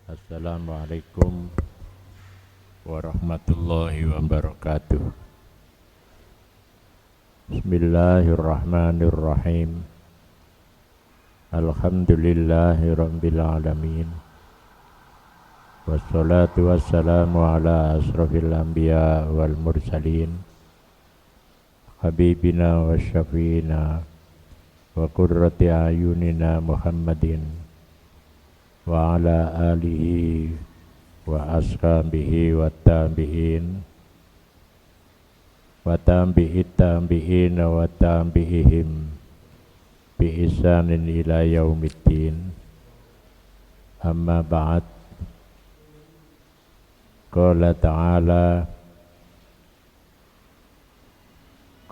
Assalamualaikum warahmatullahi wabarakatuh. Bismillahirrahmanirrahim. Alhamdulillahi rabbil alamin. Wassalatu wassalamu ala asrafil anbiya wal mursalin. Habibina wa syafiina wa qurrati ayunina Muhammadin wa ala alihi wa ashabihi wa tabi'in wa tabi'it tabi'in wa tabi'ihim bi ihsanin ila yaumiddin. Amma ba'd. Qala ta'ala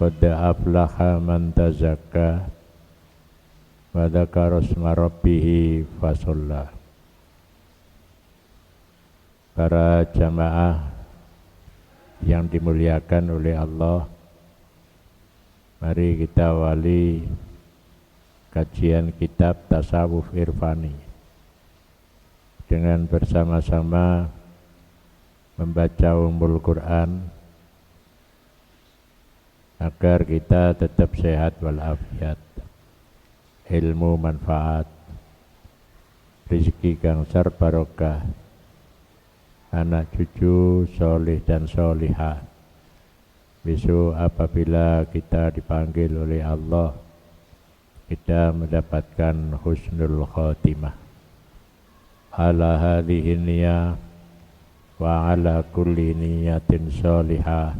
qad aflaha man tazakka wa dzakara isma rabbih fasalla. Para jamaah yang dimuliakan oleh Allah, mari kita awali kajian kitab Tasawuf Irfani dengan bersama-sama membaca Ummul Quran agar kita tetap sehat walafiat, ilmu manfaat, rezeki kang sar barokah, anak cucu soleh dan solihah. Besok apabila kita dipanggil oleh Allah, kita mendapatkan husnul khotimah. Ala hadhihi niyah wa ala kulli niyatin solihah.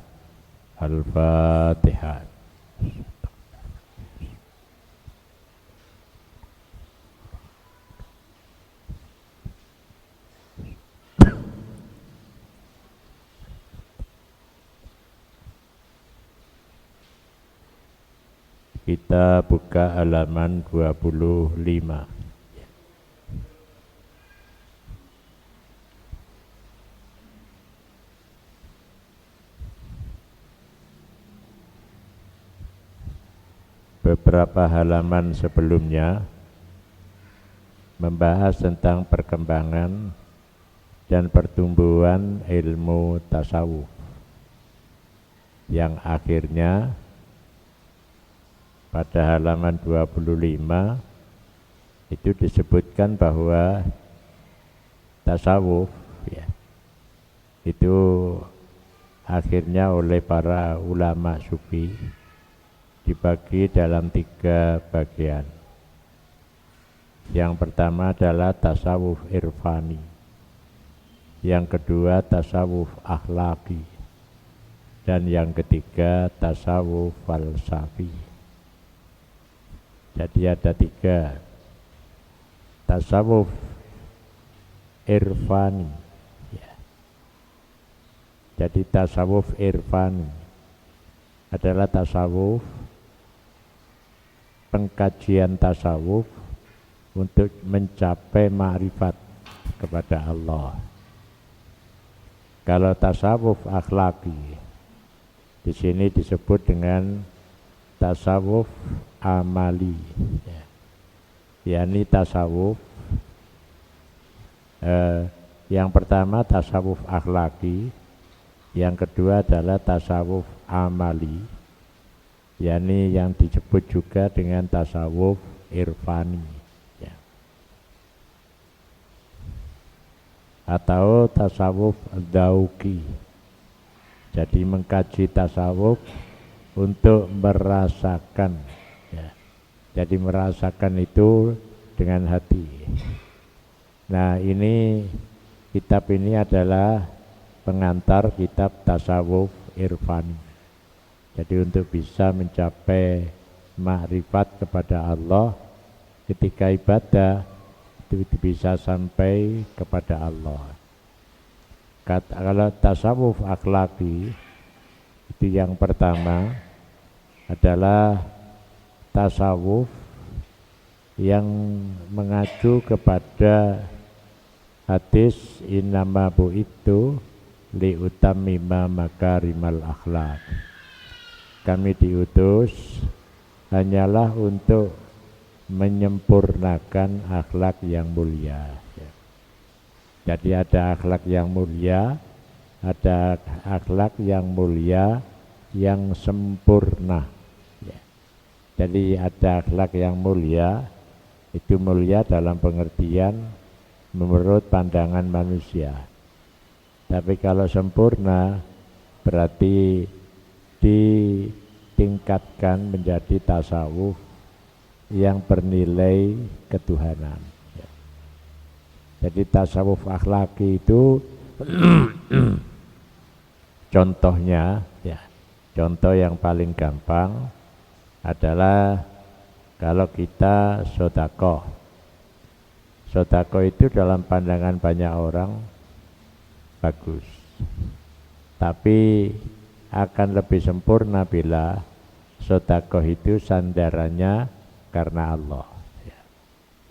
Al-Fatihah. Kita buka halaman 25. Beberapa halaman sebelumnya membahas tentang perkembangan dan pertumbuhan ilmu tasawuf, yang akhirnya pada halaman 25 itu disebutkan bahwa tasawuf itu akhirnya oleh para ulama sufi dibagi dalam 3 bagian. Yang pertama adalah tasawuf irfani, yang kedua tasawuf akhlaki, dan yang ketiga tasawuf falsafi. Jadi ada 3. Tasawuf irfani. Jadi tasawuf irfani adalah tasawuf, pengkajian tasawuf untuk mencapai ma'rifat kepada Allah. Kalau tasawuf akhlaki di sini disebut dengan tasawuf amali, yakni tasawuf yang pertama tasawuf akhlaki, yang kedua adalah tasawuf amali, yakni yang disebut juga dengan tasawuf irfani atau tasawuf dzauqi. Jadi mengkaji tasawuf untuk merasakan, jadi merasakan itu dengan hati. Nah, ini kitab ini adalah pengantar kitab tasawuf irfani. Jadi untuk bisa mencapai makrifat kepada Allah ketika ibadah itu bisa sampai kepada Allah. Kalau tasawuf akhlaki itu yang pertama adalah tasawuf yang mengacu kepada hadis innama bu'itsu li utammima makarimal akhlak. Kami diutus hanyalah untuk menyempurnakan akhlak yang mulia. Jadi ada akhlak yang mulia, ada akhlak yang mulia yang sempurna. Ya. Jadi ada akhlak yang mulia, itu mulia dalam pengertian menurut pandangan manusia. Tapi kalau sempurna berarti ditingkatkan menjadi tasawuf yang bernilai ketuhanan. Ya. Jadi tasawuf akhlaki itu contohnya, ya, contoh yang paling gampang adalah kalau kita sedekah. Sedekah itu dalam pandangan banyak orang bagus, tapi akan lebih sempurna bila sedekah itu sandarannya karena Allah. Ya.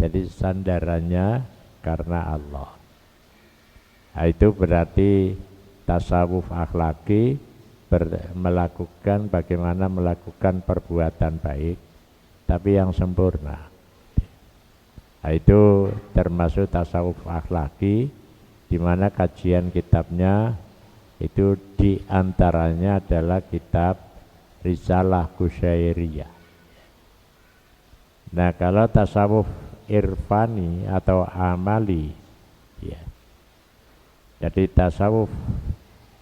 Jadi sandarannya karena Allah. Nah, itu berarti tasawuf akhlaki melakukan bagaimana melakukan perbuatan baik tapi yang sempurna. Nah, itu termasuk tasawuf akhlaki, di mana kajian kitabnya itu diantaranya adalah kitab Risalah Kusyairiyah. Nah, kalau tasawuf irfani atau amali, ya, jadi tasawuf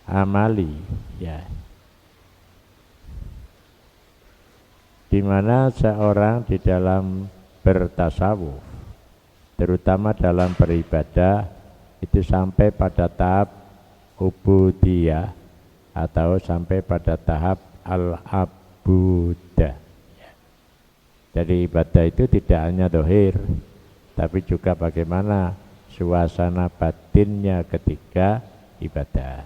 amali, ya, di mana seorang di dalam bertasawuf, terutama dalam beribadah, itu sampai pada tahap ubudiyah atau sampai pada tahap al-abudah. Jadi ibadah itu tidak hanya dohir, tapi juga bagaimana suasana batinnya ketika ibadah.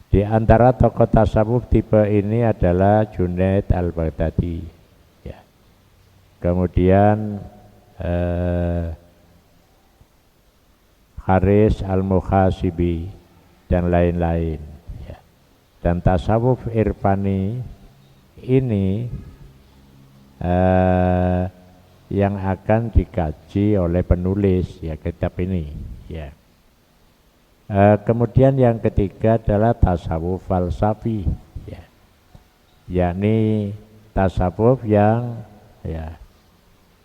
Di antara tokoh tasawuf tipe ini adalah Junaid al-Baghdadi, ya. Kemudian Haris al-Muhasibi dan lain-lain, ya. Dan tasawuf irfani ini yang akan dikaji oleh penulis, ya, kitab ini, ya. Kemudian yang ketiga adalah tasawuf falsafi, ya, yakni tasawuf yang, ya,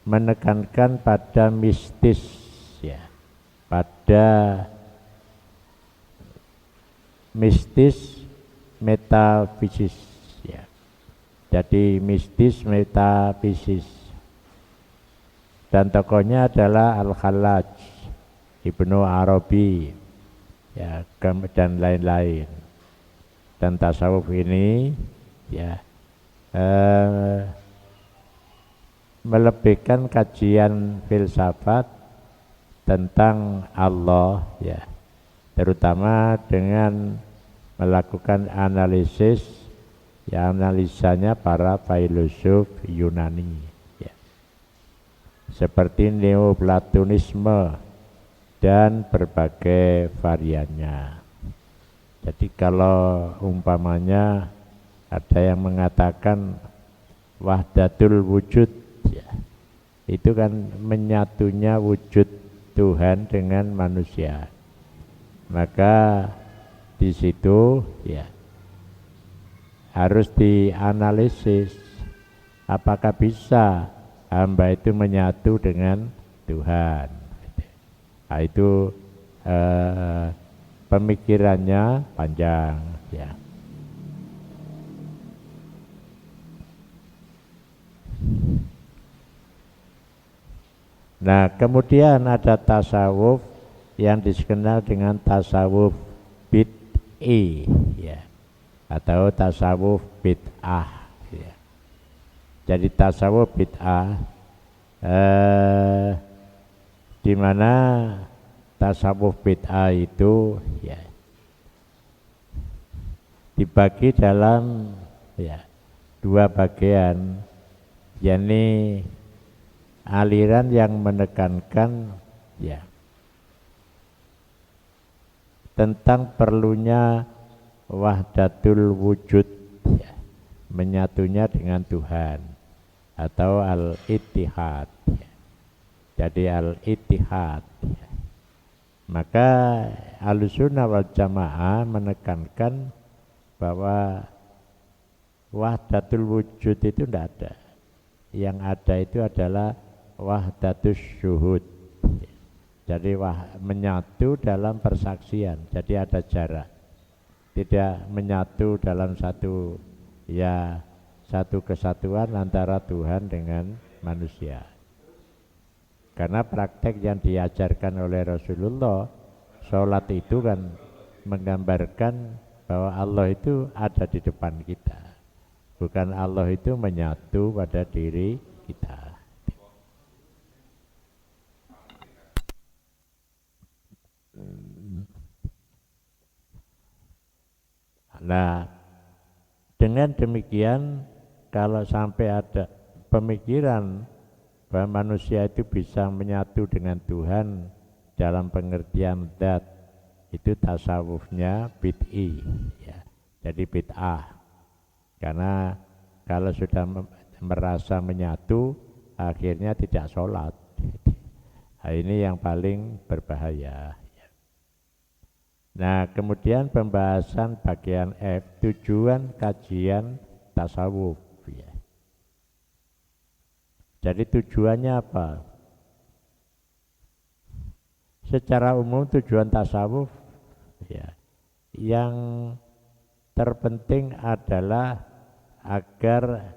menekankan pada mistis, ya, pada mistis metafisis, ya. Jadi mistis metafisis, dan tokohnya adalah Al-Khallaj, Ibnu Arabi, ya, dan lain-lain. Dan tasawuf ini, ya, melebihkan kajian filsafat tentang Allah, ya, terutama dengan melakukan analisis, ya, analisanya para filosof Yunani, ya, seperti Neoplatonisme dan berbagai variannya. Jadi kalau umpamanya ada yang mengatakan wahdatul wujud, ya, itu kan menyatunya wujud Tuhan dengan manusia. Maka di situ, ya, harus dianalisis apakah bisa hamba itu menyatu dengan Tuhan. Nah, itu pemikirannya panjang, ya. Nah, kemudian ada tasawuf yang dikenal dengan tasawuf bid'i, ya, atau tasawuf bid'ah, ya. Jadi tasawuf bid'ah di mana tasawuf bid'ah itu, ya, dibagi dalam, ya, dua bagian, yakni aliran yang menekankan, ya, tentang perlunya wahdatul wujud, ya. menyatunya dengan Tuhan atau al-ittihad. Jadi al-ittihad. Maka Ahlussunnah wal Jamaah menekankan bahwa wahdatul wujud itu tidak ada. Yang ada itu adalah wahdatus syuhud. Jadi menyatu dalam persaksian. Jadi ada jarak. Tidak menyatu dalam satu kesatuan antara Tuhan dengan manusia. Karena praktek yang diajarkan oleh Rasulullah, sholat itu kan menggambarkan bahwa Allah itu ada di depan kita. Bukan Allah itu menyatu pada diri kita. Nah, dengan demikian kalau sampai ada pemikiran bahwa manusia itu bisa menyatu dengan Tuhan dalam pengertian zat, itu tasawufnya bid'i, ya. Jadi bid'ah. Karena kalau sudah merasa menyatu, akhirnya tidak sholat. Nah, ini yang paling berbahaya. Nah, kemudian pembahasan bagian F, tujuan kajian tasawuf. Ya. Jadi tujuannya apa? Secara umum tujuan tasawuf, ya, yang terpenting adalah agar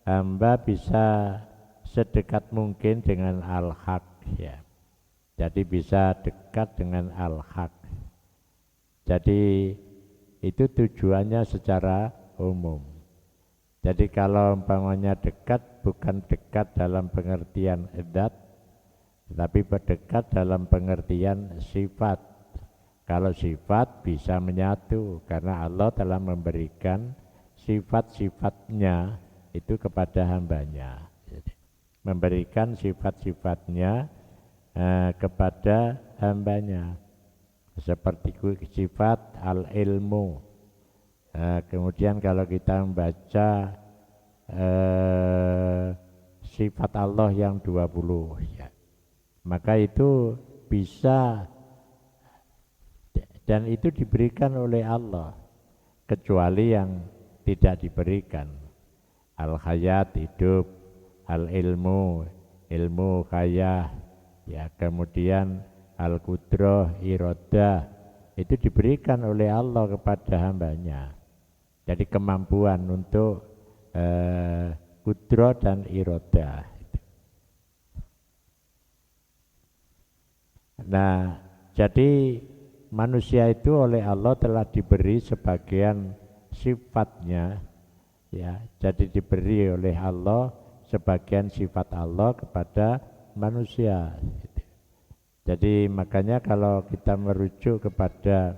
hamba bisa sedekat mungkin dengan al-haq, ya. Jadi bisa dekat dengan al-haq. Jadi itu tujuannya secara umum. Jadi kalau umpamanya dekat, bukan dekat dalam pengertian zat, tapi berdekat dalam pengertian sifat. Kalau sifat bisa menyatu karena Allah telah memberikan sifat-sifatnya itu kepada hambanya. Memberikan sifat-sifatnya kepada hambanya. Seperti sifat al-ilmu. Kemudian kalau kita membaca sifat Allah yang 20, ya, maka itu bisa, dan itu diberikan oleh Allah, kecuali yang tidak diberikan. Al-hayat, hidup, al-ilmu, ilmu, hayah, ya, kemudian al-qudrah, iradah, itu diberikan oleh Allah kepada hambanya. Jadi kemampuan untuk qudrah dan iradah. Nah, jadi manusia itu oleh Allah telah diberi sebagian sifatnya, ya. Jadi diberi oleh Allah sebagian sifat Allah kepada manusia. Jadi makanya kalau kita merujuk kepada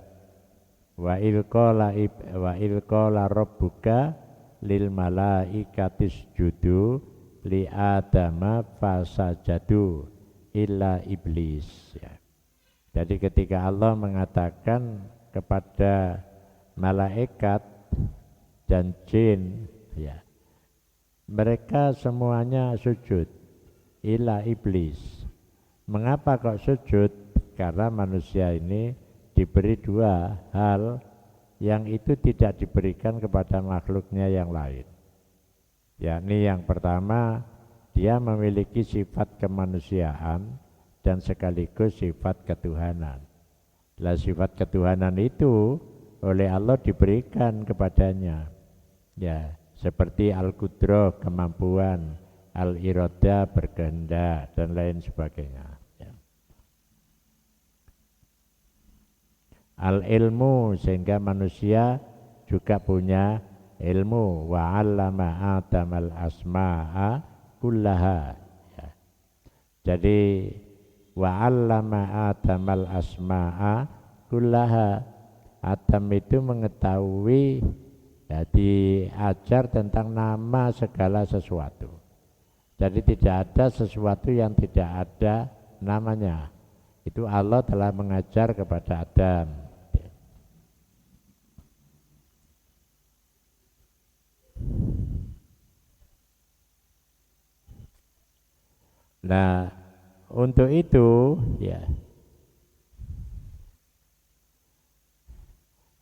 wa ilqala rabbuka lil malaikatis judu li adama fasajadu illa iblis, ya. Jadi ketika Allah mengatakan kepada malaikat dan jin, ya, mereka semuanya sujud illa iblis. Mengapa kok sujud? Karena manusia ini diberi dua hal yang itu tidak diberikan kepada makhluknya yang lain. Yakni yang pertama, dia memiliki sifat kemanusiaan dan sekaligus sifat ketuhanan. Lah sifat ketuhanan itu oleh Allah diberikan kepadanya. Ya, seperti al-qudrah, kemampuan, al-iradah, berkehendak, dan lain sebagainya. Ya. Al-ilmu, sehingga manusia juga punya ilmu. Wa 'allama Adamal asma'a kullaha. Ya. Jadi wa 'allama Adamal asma'a kullaha. Adam itu mengetahui, ya, diajar tentang nama segala sesuatu. Jadi tidak ada sesuatu yang tidak ada namanya. Itu Allah telah mengajar kepada Adam. Nah, untuk itu ya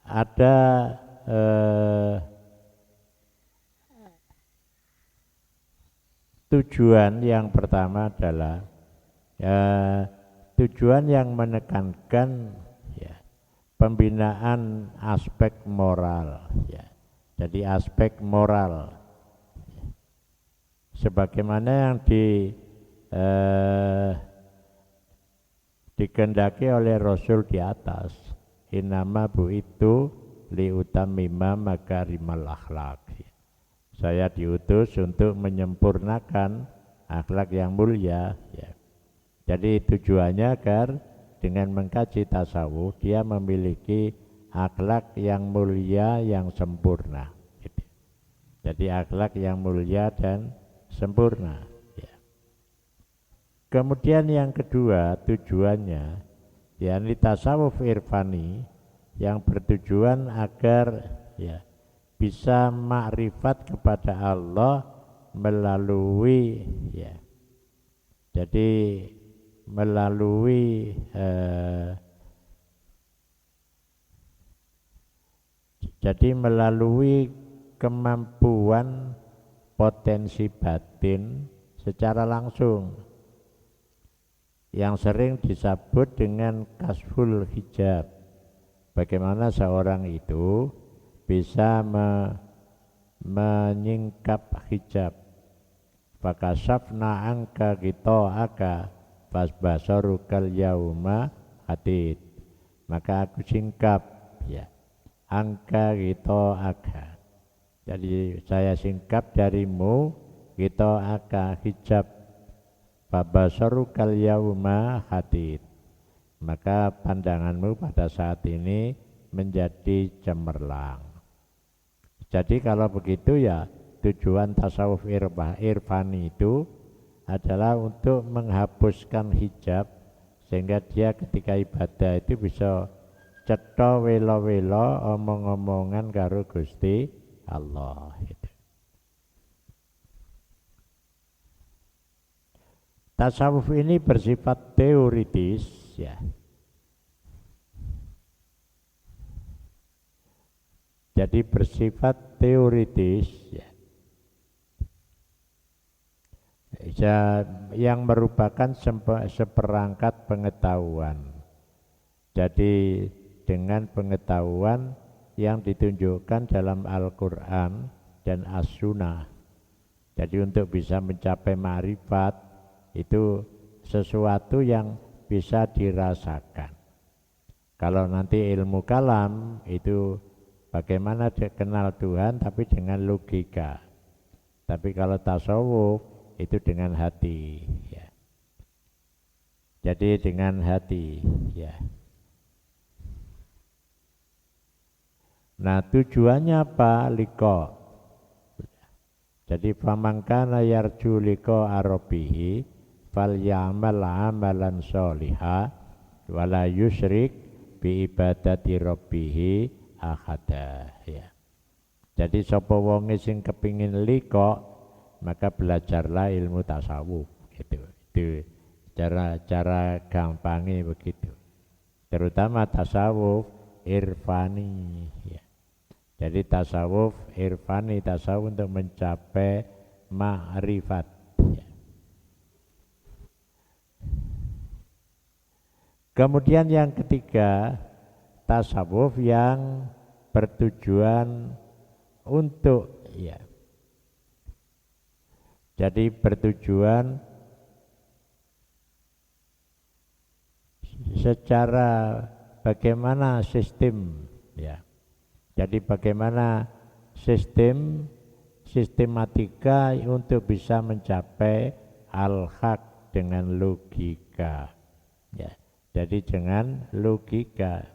ada tujuan yang pertama adalah tujuan yang menekankan ya, pembinaan aspek moral ya. Jadi aspek moral ya. Sebagaimana yang dikehendaki oleh Rasul di atas, innama bu'itu liutamima makarimal akhlak. Saya diutus untuk menyempurnakan akhlak yang mulia ya. Jadi tujuannya agar dengan mengkaji tasawuf dia memiliki akhlak yang mulia yang sempurna gitu. Jadi akhlak yang mulia dan sempurna ya. Kemudian yang kedua tujuannya yakni tasawuf irfani yang bertujuan agar ya bisa makrifat kepada Allah melalui ya. Jadi melalui melalui kemampuan potensi batin secara langsung yang sering disebut dengan kasful hijab. Bagaimana seorang itu bisa menyingkap hijab. Fakasafna angka aka fasbasarukal yauma hadid. Maka aku singkap ya angka aka. Jadi saya singkap darimu aka hijab. Fasbasarukal yauma hadid. Maka pandanganmu pada saat ini menjadi cemerlang. Jadi kalau begitu ya tujuan tasawuf irfani itu adalah untuk menghapuskan hijab sehingga dia ketika ibadah itu bisa cetha welo-welo omong-omongan karo Gusti Allah gitu. Tasawuf ini bersifat teoritis ya. Jadi bersifat teoritis ya. Yang merupakan seperangkat pengetahuan. Jadi dengan pengetahuan yang ditunjukkan dalam Al-Quran dan As-Sunnah. Jadi untuk bisa mencapai ma'rifat itu sesuatu yang bisa dirasakan. Kalau nanti ilmu kalam itu bagaimana dia kenal Tuhan tapi dengan logika. Tapi kalau tasawuf itu dengan hati ya. Jadi dengan hati ya. Nah tujuannya apa? Liko. Jadi famangkana yarju liko arabihi fal ya'mal amalan sholiha wala yusyrik bi ibadati rabbihi ahada ya. Jadi sapa wonge sing kepingin liko maka belajarlah ilmu tasawuf gitu. Itu cara gampangnya begitu. Terutama tasawuf irfani ya. Jadi tasawuf irfani, tasawuf untuk mencapai ma'rifat ya. Kemudian yang ketiga, tasawuf yang bertujuan untuk ya. Jadi bertujuan secara bagaimana sistem ya. Jadi bagaimana sistematika untuk bisa mencapai al-haq dengan logika ya. Jadi dengan logika.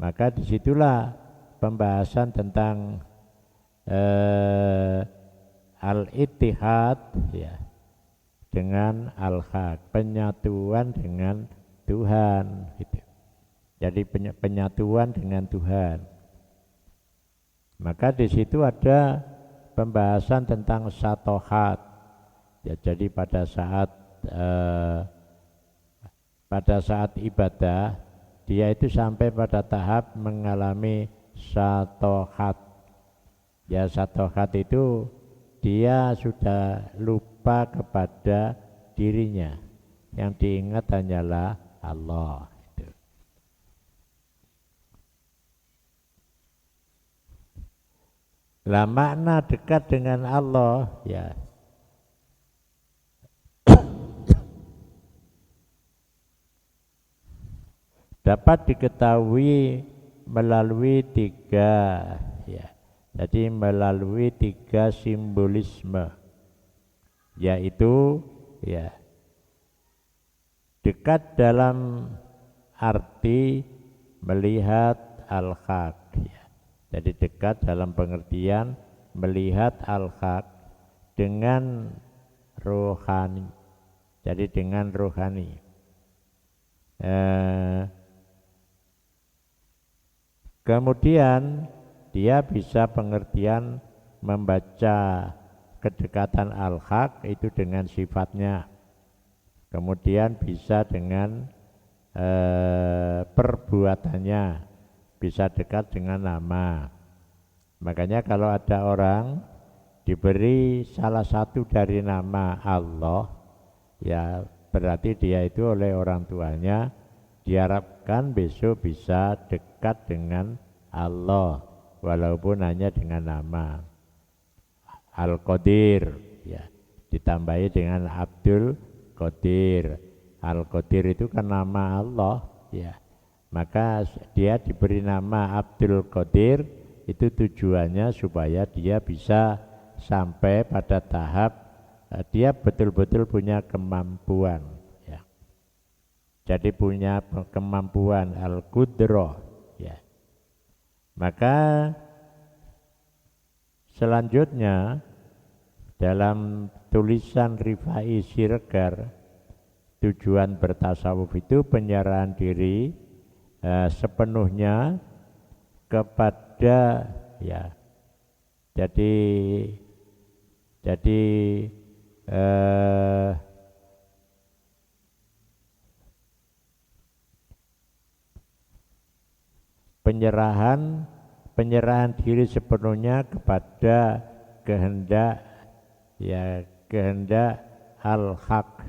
Maka disitulah pembahasan tentang al-ittihad ya dengan al-haq, penyatuan dengan Tuhan gitu. Jadi penyatuan dengan Tuhan. Maka di situ ada pembahasan tentang satohat ya. Jadi pada saat pada saat ibadah dia itu sampai pada tahap mengalami syatohat. Ya, syatohat itu dia sudah lupa kepada dirinya, yang diingat hanyalah Allah. Lah makna dekat dengan Allah ya dapat diketahui melalui tiga ya. Jadi melalui tiga simbolisme, yaitu ya dekat dalam arti melihat al-haq ya. Jadi dekat dalam pengertian melihat al-haq dengan rohani. Jadi dengan rohani. Kemudian dia bisa pengertian membaca kedekatan al-haq itu dengan sifatnya. Kemudian bisa dengan perbuatannya, bisa dekat dengan nama. Makanya kalau ada orang diberi salah satu dari nama Allah, ya berarti dia itu oleh orang tuanya diharapkan besok bisa dekat dengan Allah, walaupun hanya dengan nama. Al-Qadir ya, ditambahi dengan Abdul Qadir. Al-Qadir itu kan nama Allah ya. Maka dia diberi nama Abdul Qadir, itu tujuannya supaya dia bisa sampai pada tahap dia betul-betul punya kemampuan ya. Jadi punya kemampuan al-qudrah ya. Maka selanjutnya dalam tulisan Rifai Siregar, tujuan bertasawuf itu penyerahan diri sepenuhnya kepada ya. Jadi penyerahan diri sepenuhnya kepada kehendak ya, kehendak al-haq.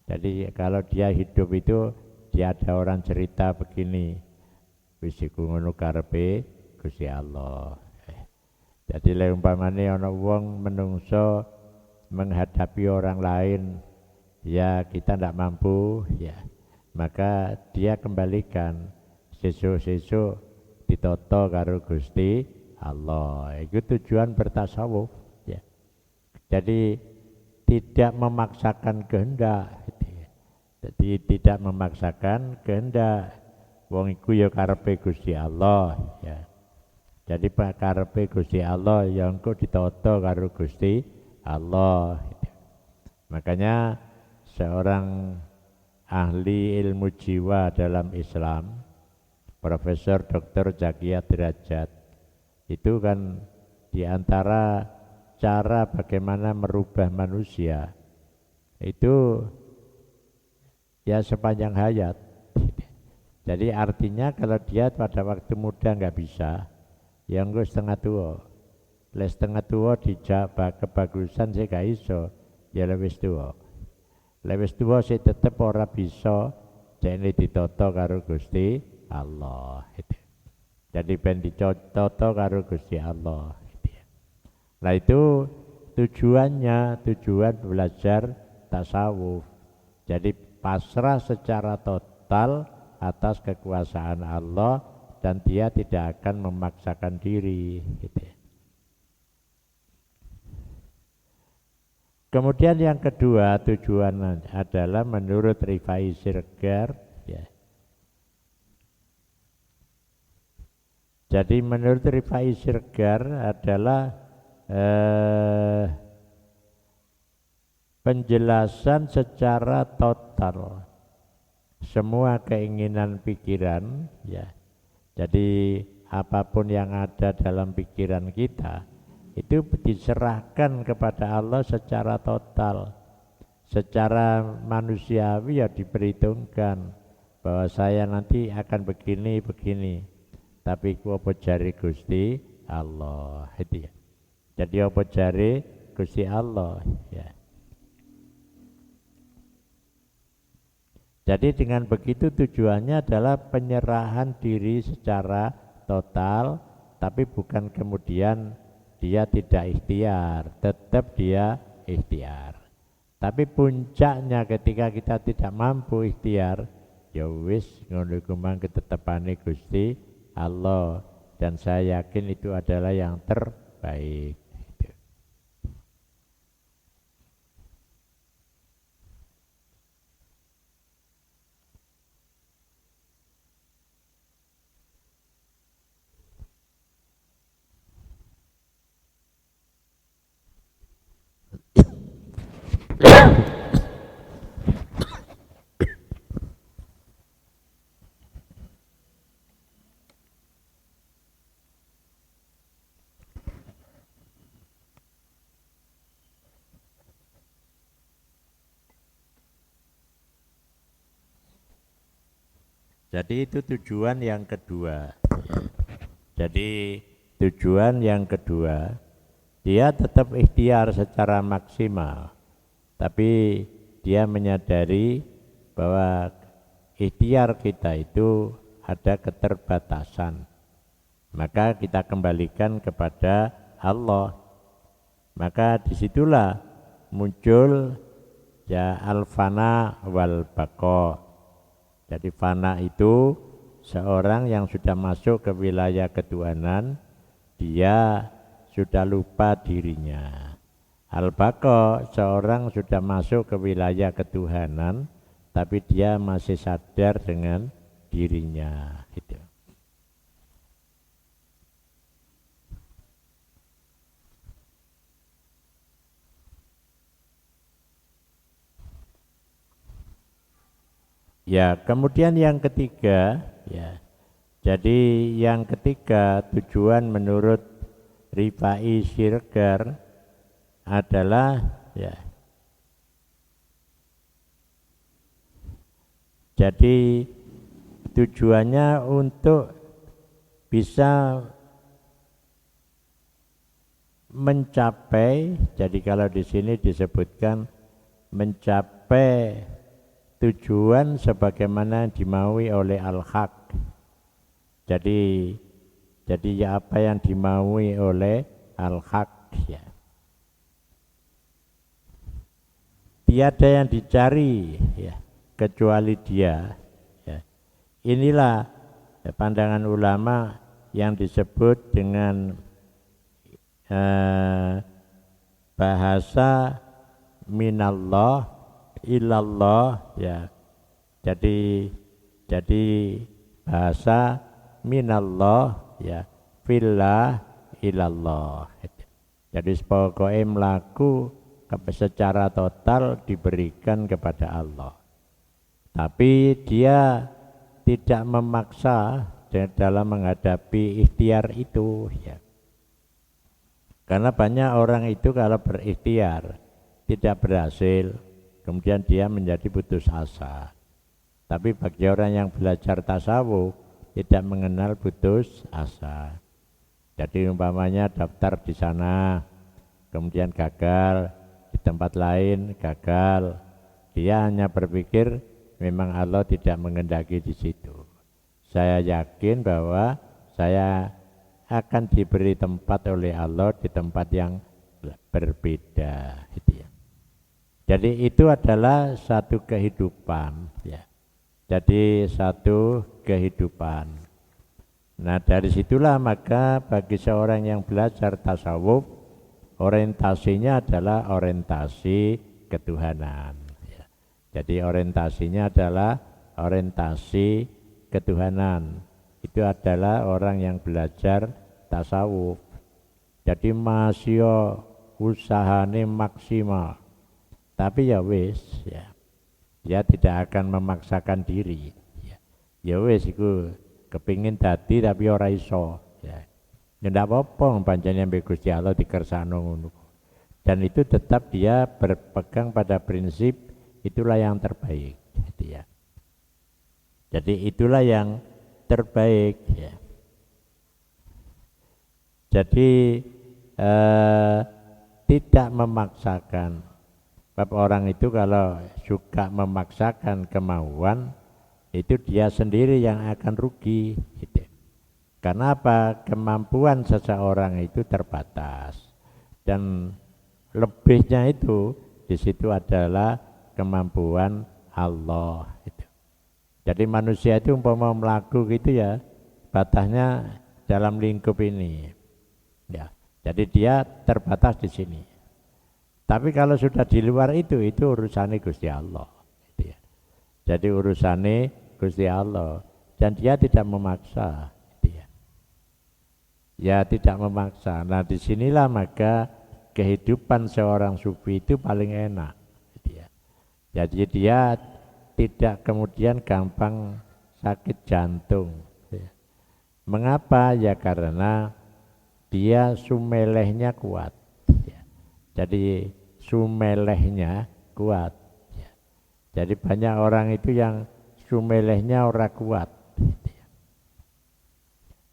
Jadi kalau dia hidup itu dia ada orang cerita begini, wis iku ngono karepe Gusti Allah. Jadi lek umpamane ana wong menungso menghadapi orang lain ya kita tidak mampu ya, maka dia kembalikan sesuk-sesuk ditoto karo Gusti Allah. Itu tujuan bertasawuf ya. Jadi tidak memaksakan kehendak. Jadi tidak memaksakan kehendak. Wong iku ya karepe Gusti Allah ya. Jadi karepe Gusti Allah yang engko ditoto karo Gusti Allah. Makanya seorang ahli ilmu jiwa dalam Islam, Profesor Dr. Zakia Derajat, itu kan diantara cara bagaimana merubah manusia itu ya sepanjang hayat. Jadi artinya kalau dia pada waktu muda nggak bisa, ya engko setengah tua. Les setengah tua dijabak kebagusan saya gak iso, ya lewis tua. Lewis tua saya tetep ora bisa, jadi ditoto karo Gusti Allah. Jadi ben ditoto karo Gusti Allah. Nah itu tujuannya, tujuan belajar tasawuf. Jadi pasrah secara total atas kekuasaan Allah dan dia tidak akan memaksakan diri gitu. Kemudian yang kedua tujuan adalah menurut Rifai Siregar ya. Jadi menurut Rifai Siregar adalah penjelasan secara total semua keinginan pikiran ya. Jadi apapun yang ada dalam pikiran kita itu diserahkan kepada Allah secara total, secara manusiawi ya diperhitungkan bahwa saya nanti akan begini, tapi ku apa jari Gusti Allah itu ya. Jadi apa jari Gusti Allah ya. Jadi dengan begitu tujuannya adalah penyerahan diri secara total, tapi bukan kemudian dia tidak ikhtiar, tetap dia ikhtiar. Tapi puncaknya ketika kita tidak mampu ikhtiar, ya wis ngono iku mang ketetepane Gusti Allah, dan saya yakin itu adalah yang terbaik. Jadi itu tujuan yang kedua. Jadi tujuan yang kedua, dia tetap ikhtiar secara maksimal, tapi dia menyadari bahwa ikhtiar kita itu ada keterbatasan. Maka kita kembalikan kepada Allah. Maka disitulah muncul ya al-fana wal baqa. Jadi fana itu seorang yang sudah masuk ke wilayah ketuhanan, dia sudah lupa dirinya. Al-baqa seorang sudah masuk ke wilayah ketuhanan, tapi dia masih sadar dengan dirinya gitu. Ya, kemudian yang ketiga, ya. Jadi yang ketiga tujuan menurut Rifai Siregar adalah ya. Jadi tujuannya untuk bisa mencapai, jadi kalau di sini disebutkan mencapai tujuan sebagaimana dimaui oleh Al-Haq. Jadi ya apa yang dimaui oleh Al-Haq ya. Tiada yang dicari ya kecuali dia ya. Inilah ya, pandangan ulama yang disebut dengan bahasa minallah ilallah ya. Jadi bahasa minallah ya fillah ilallah. Jadi pokoknya melaku secara total diberikan kepada Allah. Tapi dia tidak memaksa dalam menghadapi ikhtiar itu ya. Karena banyak orang itu kalau berikhtiar tidak berhasil, kemudian dia menjadi putus asa. Tapi bagi orang yang belajar tasawuf tidak mengenal putus asa. Jadi umpamanya daftar di sana, kemudian gagal, di tempat lain gagal, dia hanya berpikir memang Allah tidak mengendaki di situ. Saya yakin bahwa saya akan diberi tempat oleh Allah di tempat yang berbeda gitu ya. Jadi itu adalah satu kehidupan ya. Jadi satu kehidupan. Nah dari situlah maka bagi seorang yang belajar tasawuf, orientasinya adalah orientasi ketuhanan ya. Jadi orientasinya adalah orientasi ketuhanan. Itu adalah orang yang belajar tasawuf. Jadi masih usahane maksimal. Tapi ya wis ya. Dia tidak akan memaksakan diri. Ya wis iku kepingin dadi tapi ora iso ya. Ya ndak apa-apa pancen mbek Gusti Allah dikersakno ngono. dan itu tetap dia berpegang pada prinsip itulah yang terbaik gitu ya. Jadi itulah yang terbaik ya. Jadi tidak memaksakan. Sebab orang itu kalau suka memaksakan kemauan itu dia sendiri yang akan rugi gitu. Karena apa? Kemampuan seseorang itu terbatas dan lebihnya itu di situ adalah kemampuan Allah itu. Jadi manusia itu umpama melaku gitu ya, batasnya dalam lingkup ini. Ya. Jadi dia terbatas di sini. Tapi kalau sudah di luar itu urusannya Gusti Allah. Gitu ya. Jadi urusannya Gusti Allah dan dia tidak memaksa. Ya tidak memaksa. Nah disinilah maka kehidupan seorang sufi itu paling enak. Jadi dia tidak kemudian gampang sakit jantung. Mengapa? Ya karena dia sumelehnya kuat. Jadi sumelehnya kuat. Jadi banyak orang itu yang sumelehnya ora kuat.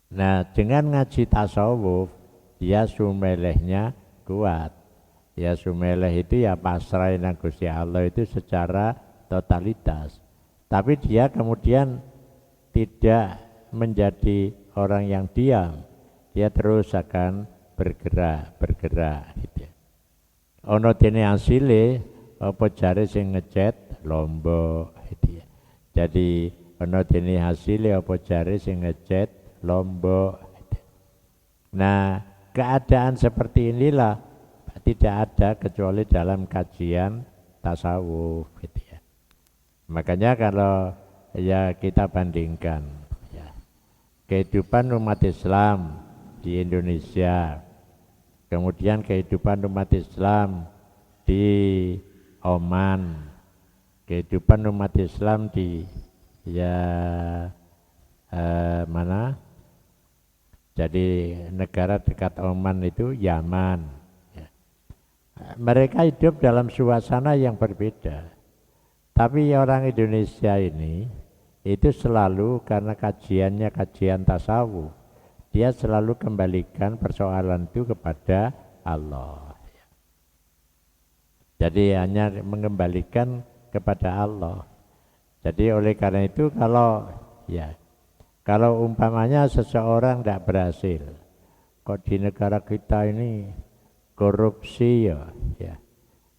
Nah dengan ngaji tasawuf dia sumelehnya kuat. Ya sumeleh itu ya pasrah nang Gusti Allah itu secara totalitas. Tapi dia kemudian tidak menjadi orang yang diam. Dia terus akan bergerak gitu. Ono dene asile apa jare sing ngecat Lombok gitu ya. Jadi ono dene asile apa jare sing ngecat Lombok. Nah, keadaan seperti inilah tidak ada kecuali dalam kajian tasawuf gitu ya. Makanya kalau ya kita bandingkan ya, kehidupan umat Islam di Indonesia, kemudian kehidupan umat Islam di Oman, kehidupan umat Islam di ya mana? Jadi negara dekat Oman itu Yaman. Ya. Mereka hidup dalam suasana yang berbeda. Tapi orang Indonesia ini itu selalu karena kajiannya kajian tasawuf, dia selalu kembalikan persoalan itu kepada Allah. Jadi hanya mengembalikan kepada Allah. Jadi oleh karena itu kalau umpamanya seseorang tidak berhasil, kok di negara kita ini korupsi ya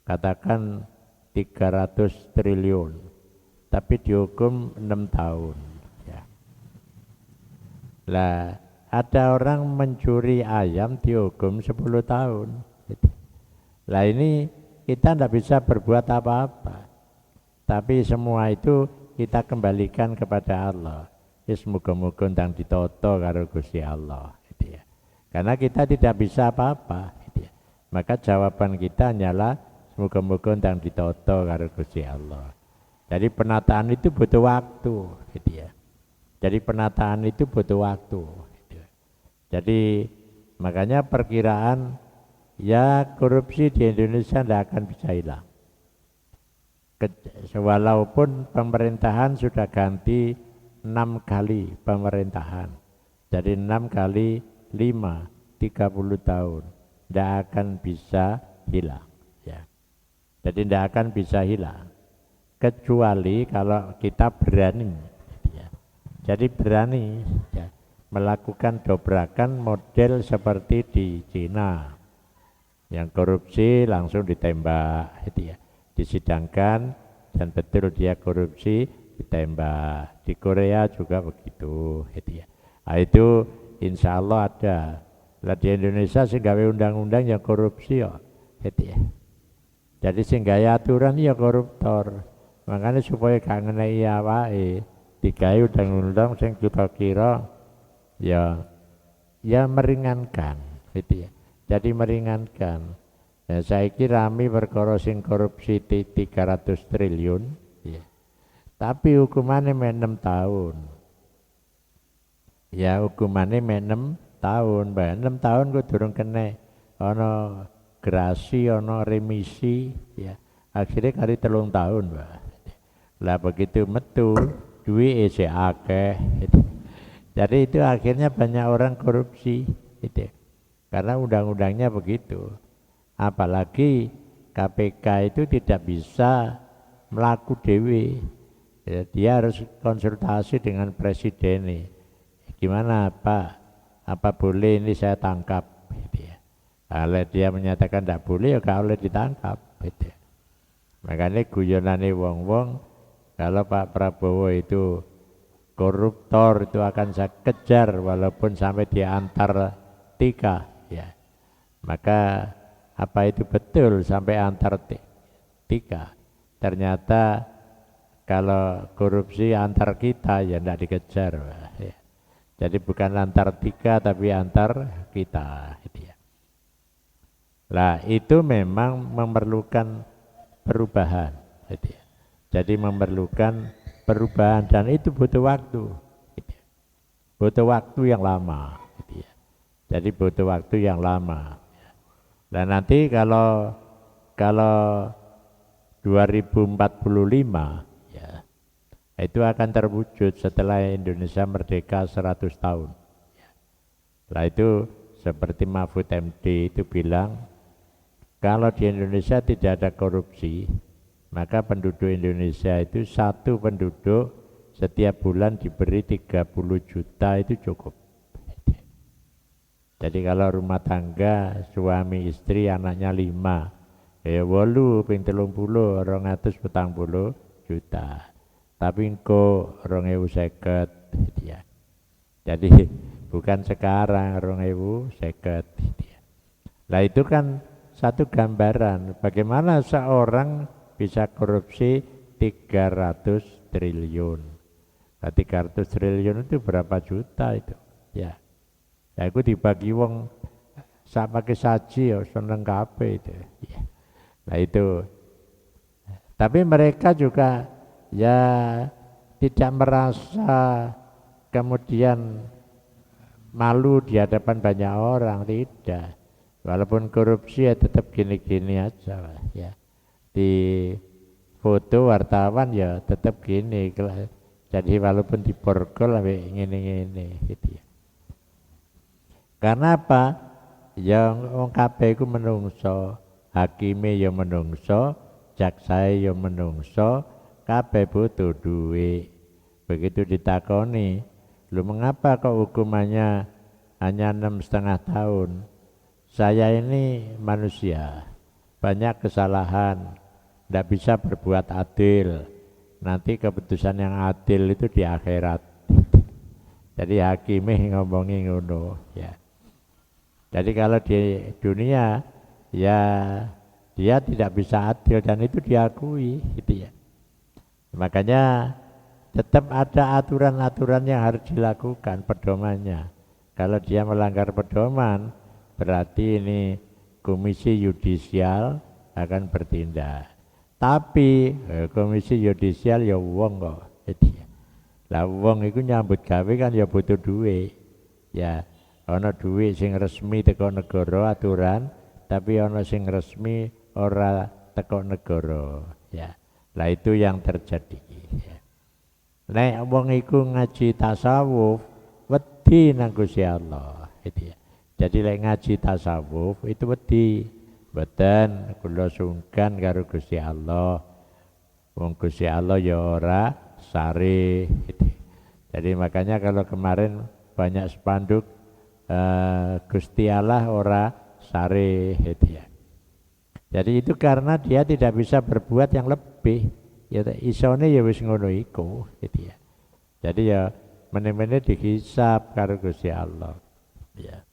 katakan 300 triliun, tapi dihukum 6 tahun. Ya. Lah ada orang mencuri ayam dihukum 10 tahun. Lah ini kita tidak bisa berbuat apa-apa, tapi semua itu kita kembalikan kepada Allah. Semoga-moga ndang ditoto karo Gusti Allah gitu ya. Karena kita tidak bisa apa-apa gitu ya. Maka jawaban kita hanyalah semoga-moga ndang ditoto karo Gusti Allah. Jadi penataan itu butuh waktu gitu ya. Jadi penataan itu butuh waktu gitu ya. Jadi makanya perkiraan ya korupsi di Indonesia tidak akan bisa hilang. Walaupun pemerintahan sudah ganti 6 kali pemerintahan, jadi 6 kali 5, 30 tahun, tidak akan bisa hilang ya. Jadi tidak akan bisa hilang kecuali kalau kita berani ya. Jadi berani ya, melakukan dobrakan model seperti di Cina yang korupsi langsung ditembak gitu ya, disidangkan dan betul dia korupsi ditembak. Di Korea juga begitu gitu ya. Nah, itu insya Allah ada. Lah di Indonesia sing gawe undang-undang yang korupsi ya gitu ya. Jadi sing gawe aturan ya koruptor. Makanya supaya gak ngenai awake digawe undang-undang sing kita kira ya meringankan gitu ya. Jadi meringankan. Nah, saya kira rame perkara sing korupsi 300 triliun ya. Tapi hukumannya 6 tahun. Ya hukumannya 6 tahun. 6 tahun gue durung kena ono gerasi, ono remisi, ya. Akhirnya kali 3 tahun, Pak. Lah begitu metu duit isih akeh. Jadi itu akhirnya banyak orang korupsi, gitu. Karena undang-undangnya begitu. Apalagi KPK itu tidak bisa melaku dewi. Ya, dia harus konsultasi dengan presiden nih. Gimana Pak? Apa boleh ini saya tangkap? Gitu ya. Kalau dia menyatakan tidak boleh, ya gak boleh ditangkap. Gitu ya. Makanya guyonane wong-wong, kalau Pak Prabowo itu koruptor itu akan saya kejar walaupun sampai di Antartika, ya. Maka apa itu betul sampai Antartika? Ternyata kalau korupsi antar kita ya tidak dikejar, ya. Jadi bukan Antartika tapi antar kita, gitu ya. Lah itu memang memerlukan perubahan, gitu ya. Jadi memerlukan perubahan dan itu butuh waktu, gitu ya. Butuh waktu yang lama, gitu ya. Jadi butuh waktu yang lama. Dan nanti kalau 2045 ya, itu akan terwujud setelah Indonesia merdeka 100 tahun. Nah itu seperti Mahfud MD itu bilang, kalau di Indonesia tidak ada korupsi, maka penduduk Indonesia itu satu penduduk setiap bulan diberi 30 juta itu cukup. Jadi kalau rumah tangga suami istri anaknya 5, ya 8 ping 30 240 juta. Tapi engko 2050, ya. Jadi bukan sekarang 2050, ya. Nah itu kan satu gambaran bagaimana seorang bisa korupsi 300 triliun. Nah, 300 triliun itu berapa juta itu, ya. Ya itu dibagi wong sak pakai saji ya seneng kabeh itu. Ya. Nah itu. Tapi mereka juga ya tidak merasa kemudian malu di hadapan banyak orang, tidak. Walaupun korupsi ya tetap gini-gini aja, ya. Di foto wartawan ya tetap gini. Jadi walaupun diborgol ngene-ngene gitu ya. Karena apa? Yang wong kabeh iku menungso, hakime ya menungso, jaksae ya menungso, kabeh butuh duit. Begitu ditakoni, lu mengapa kok hukumannya hanya 6,5 tahun? Saya ini manusia, banyak kesalahan, tidak bisa berbuat adil. Nanti keputusan yang adil itu di akhirat. Jadi hakime ngomongin ngono, ya. Jadi kalau di dunia ya dia tidak bisa adil dan itu diakui, gitu ya. Makanya tetap ada aturan-aturan yang harus dilakukan pedomannya. Kalau dia melanggar pedoman berarti ini komisi yudisial akan bertindak. Tapi komisi yudisial ya wong kok, gitu ya. Lah wong itu nyambut gawe kan ya butuh duit, ya. Ana duit sing resmi teko negara aturan, tapi ana sing resmi ora teko negara, ya. Lah itu yang terjadi, ya. Nek wong iku ngaji tasawuf wedi nang Gusti Allah, gitu ya. Jadi lek ngaji tasawuf itu wedi, mboten kula sungkan karo Gusti Allah. Wong Gusti Allah ya ora sare, gitu. Jadi makanya kalau kemarin banyak spanduk Gusti Allah ora sare, gitu ya. Jadi itu karena dia tidak bisa berbuat yang lebih, ya isone ya wis ngono iku, gitu ya. Jadi ya meneh-meneh dihisab karo Gusti Allah, ya.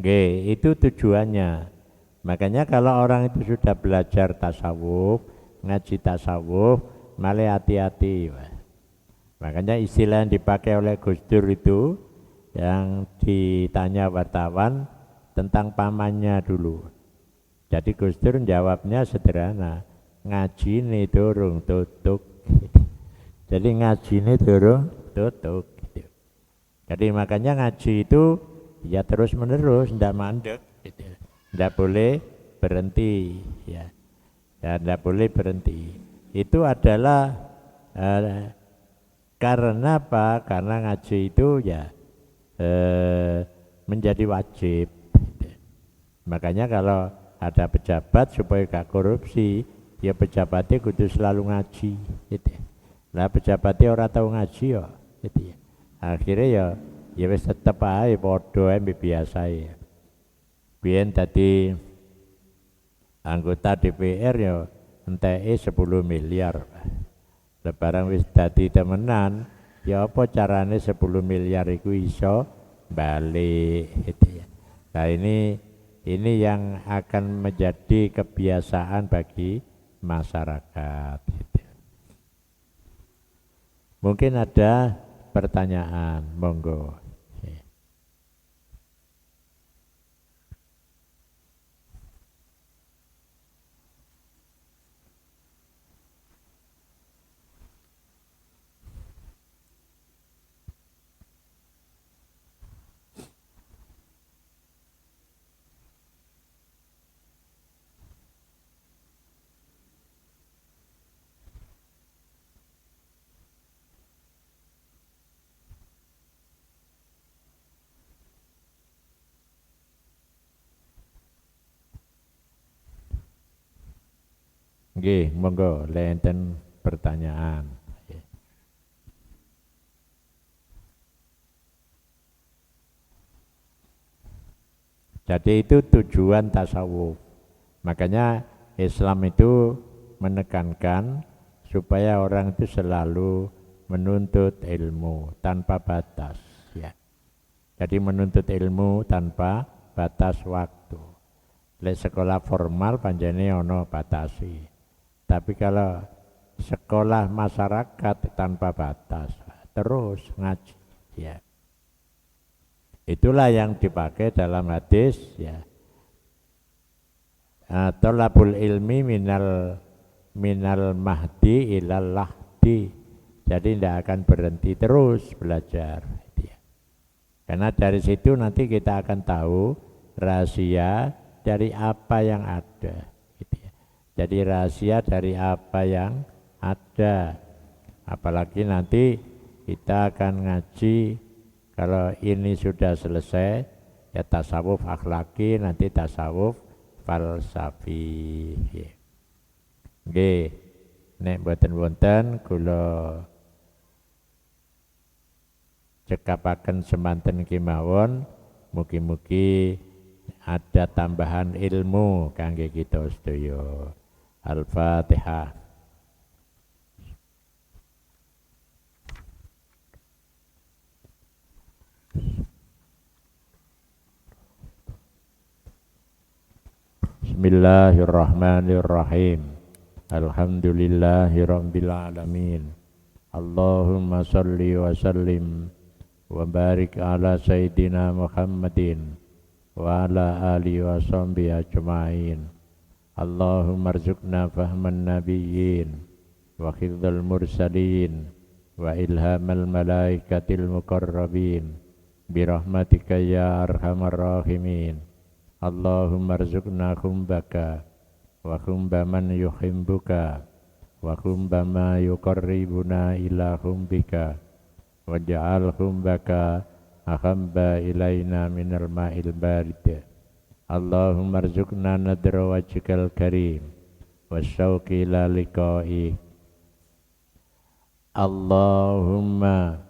Oke, itu tujuannya. Makanya kalau orang itu sudah belajar tasawuf, ngaji tasawuf, malah hati-hati. Makanya istilah yang dipakai oleh Gus Dur itu yang ditanya wartawan tentang pamannya dulu. Jadi Gus Dur jawabnya sederhana, ngaji ini durung tutuk. Jadi ngaji ini durung tutuk. Gitu. Jadi makanya ngaji itu ya terus menerus, ndak mandek. Gitu. Ndak boleh berhenti, ya, ndak boleh berhenti. Itu adalah karena apa? Karena ngaji itu ya menjadi wajib. Gitu. Makanya kalau ada pejabat supaya gak korupsi, ya pejabatnya kudu selalu ngaji. Gitu. Lah pejabatnya orang tahu ngaji ya. Gitu. Akhirnya ya wis tetep ae padha ae biasa ya. Biyen tadi anggota DPR ya enteke 10 miliar. Lebarang wis dadi temenan, ya apa carane 10 miliar iku iso balik gitu ya. Nah ini yang akan menjadi kebiasaan bagi masyarakat gitu. Mungkin ada pertanyaan, monggo. Nggih, monggo lenten pertanyaan. Jadi itu tujuan tasawuf. Makanya Islam itu menekankan supaya orang itu selalu menuntut ilmu tanpa batas, ya. Jadi menuntut ilmu tanpa batas waktu. Lek sekolah formal panjene ono batasi. Tapi kalau sekolah masyarakat tanpa batas, terus ngaji, ya. Itulah yang dipakai dalam hadis, ya. Thalabul ilmi minal mahdi ilal lahdi. Jadi tidak akan berhenti terus belajar, ya. Karena dari situ nanti kita akan tahu rahasia dari apa yang ada. Jadi rahasia dari apa yang ada. Apalagi nanti kita akan ngaji, kalau ini sudah selesai ya tasawuf akhlaki, nanti tasawuf falsafi. Nggih, nek boten-wonten kula cekapaken semanten kemawon, mugi-mugi ada tambahan ilmu kangge kita sedaya. Al-Fatihah. Bismillahirrahmanirrahim. Alhamdulillahirabbil alamin. Allahumma shalli wa sallim wa barik ala sayyidina Muhammadin wa ala alihi wa sahbihi ajma'in. Allahumma arzuqna fahman nabiyyin wa khidhal mursalin wa ilhamal malaikatil muqarrabin birahmatika ya arhamar rahimin. Allahumma arzuqna khumbaka wa khumba man yuhibbuka wa khumba ma yuqarribuna ila khumbika waj'al khumbaka ahabba ilaina minal ma'il barid. Allahumma arzuqna nadra wajhikal karim wasyauqi ila liqa'i. Allahumma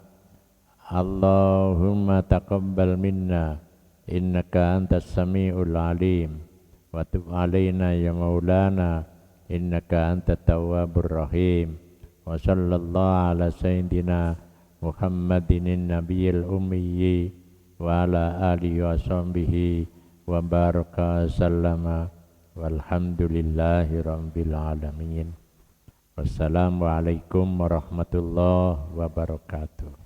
taqabbal minna innaka antas sami'ul alim wa tub alaina ya maulana innaka antat tawwabur rahim. Wa sallallahu ala sayyidina Muhammadin nabiyil ummi wa ala alihi wa sahbihi wa baraka sallama walhamdulillahi rabbil alamin. Wassalamualaikum warahmatullahi wabarakatuh.